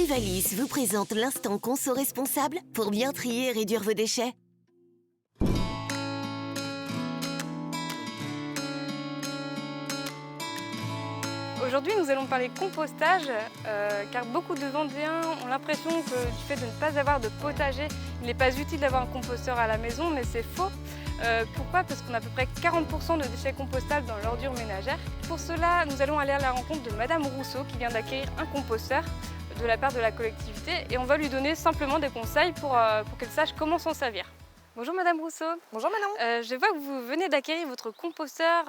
Trivalis vous présente l'instant conso responsable pour bien trier et réduire vos déchets. Aujourd'hui, nous allons parler compostage, car beaucoup de Vendéens ont l'impression que du fait de ne pas avoir de potager, il n'est pas utile d'avoir un composteur à la maison, mais c'est faux. Pourquoi? Parce qu'on a à peu près 40% de déchets compostables dans l'ordure ménagère. Pour cela, nous allons aller à la rencontre de Madame Rousseau qui vient d'acquérir un composteur de la part de la collectivité et on va lui donner simplement des conseils pour qu'elle sache comment s'en servir. Bonjour Madame Rousseau. Bonjour Manon. Je vois que vous venez d'acquérir votre composteur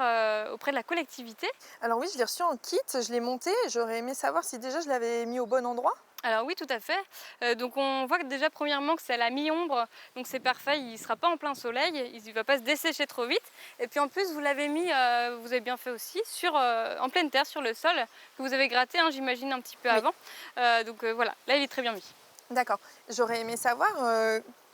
auprès de la collectivité. Alors oui, je l'ai reçu en kit, je l'ai monté. J'aurais aimé savoir si déjà je l'avais mis au bon endroit. Alors oui, tout à fait. Donc on voit que déjà premièrement que c'est à la mi-ombre, donc c'est parfait, il ne sera pas en plein soleil, il ne va pas se dessécher trop vite. Et puis en plus vous l'avez mis, vous avez bien fait aussi, en pleine terre, sur le sol, que vous avez gratté, hein, j'imagine un petit peu avant. Donc voilà, là il est très bien mis. D'accord. J'aurais aimé savoir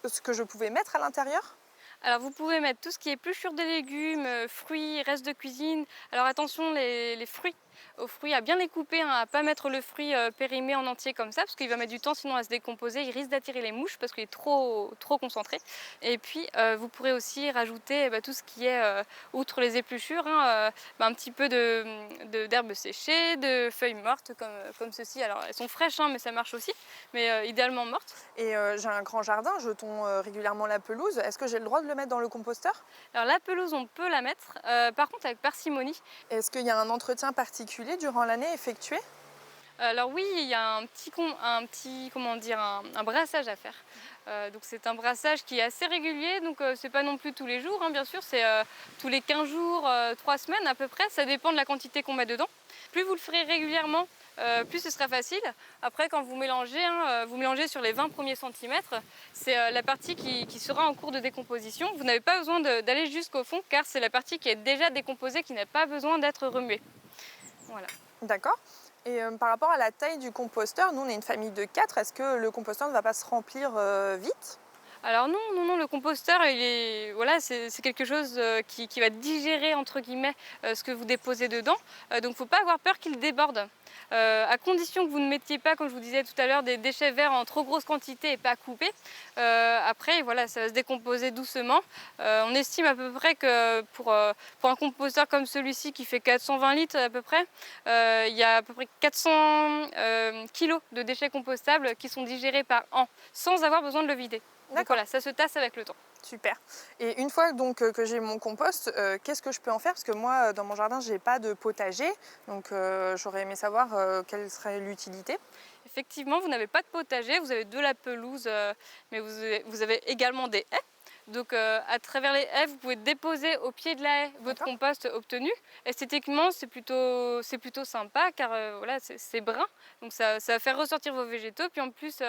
ce que je pouvais mettre à l'intérieur. Alors vous pouvez mettre tout ce qui est épluchure de légumes, fruits, restes de cuisine. Alors attention les fruits, aux fruits à bien les couper, hein, à ne pas mettre le fruit périmé en entier comme ça, parce qu'il va mettre du temps sinon à se décomposer, il risque d'attirer les mouches parce qu'il est trop concentré. Et puis vous pourrez aussi rajouter tout ce qui est, outre les épluchures, hein, un petit peu d'herbes séchées, de feuilles mortes comme ceci. Alors elles sont fraîches, hein, mais ça marche aussi, mais idéalement mortes. Et j'ai un grand jardin, je tonds régulièrement la pelouse. Est-ce que j'ai le droit de le mettre dans le composteur? Alors la pelouse on peut la mettre, par contre avec parcimonie. Est-ce qu'il y a un entretien particulier durant l'année effectué? Alors oui, il y a un brassage à faire. Donc c'est un brassage qui est assez régulier, donc c'est pas non plus tous les jours, hein, bien sûr, c'est tous les 15 jours, 3 semaines à peu près, ça dépend de la quantité qu'on met dedans. Plus vous le ferez régulièrement, plus ce sera facile. Après quand vous mélangez, vous mélangez sur les 20 premiers centimètres, c'est la partie qui sera en cours de décomposition. Vous n'avez pas besoin d'aller jusqu'au fond car c'est la partie qui est déjà décomposée, qui n'a pas besoin d'être remuée. Voilà. D'accord. Et par rapport à la taille du composteur, nous on est une famille de 4, est-ce que le composteur ne va pas se remplir vite? Alors non, le composteur, c'est quelque chose qui va digérer entre guillemets ce que vous déposez dedans. Donc il ne faut pas avoir peur qu'il déborde. À condition que vous ne mettiez pas, comme je vous disais tout à l'heure, des déchets verts en trop grosse quantité et pas coupés. Après, voilà, ça va se décomposer doucement. On estime à peu près que pour un composteur comme celui-ci qui fait 420 litres à peu près, il y a à peu près 400 kilos de déchets compostables qui sont digérés par an, sans avoir besoin de le vider. Donc voilà, ça se tasse avec le temps. Super. Et une fois donc que j'ai mon compost, qu'est-ce que je peux en faire? Parce que moi, dans mon jardin, j'ai pas de potager, donc j'aurais aimé savoir quelle serait l'utilité. Effectivement, vous n'avez pas de potager, vous avez de la pelouse, mais vous avez également des haies. Donc à travers les haies, vous pouvez déposer au pied de la haie votre compost obtenu. Esthétiquement, c'est plutôt sympa car voilà, c'est brun. Donc ça va faire ressortir vos végétaux. Puis en plus,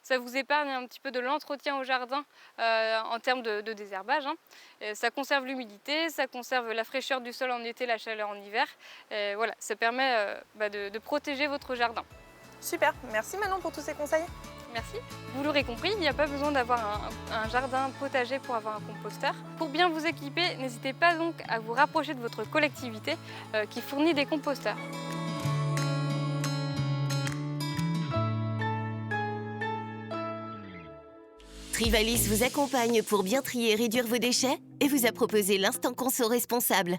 ça vous épargne un petit peu de l'entretien au jardin en termes de désherbage, hein. Et ça conserve l'humidité, ça conserve la fraîcheur du sol en été, la chaleur en hiver. Et voilà, ça permet de protéger votre jardin. Super, merci Manon pour tous ces conseils. Merci. Vous l'aurez compris, il n'y a pas besoin d'avoir un jardin potager pour avoir un composteur. Pour bien vous équiper, n'hésitez pas donc à vous rapprocher de votre collectivité qui fournit des composteurs. Trivalis vous accompagne pour bien trier et réduire vos déchets et vous a proposé l'instant conso responsable.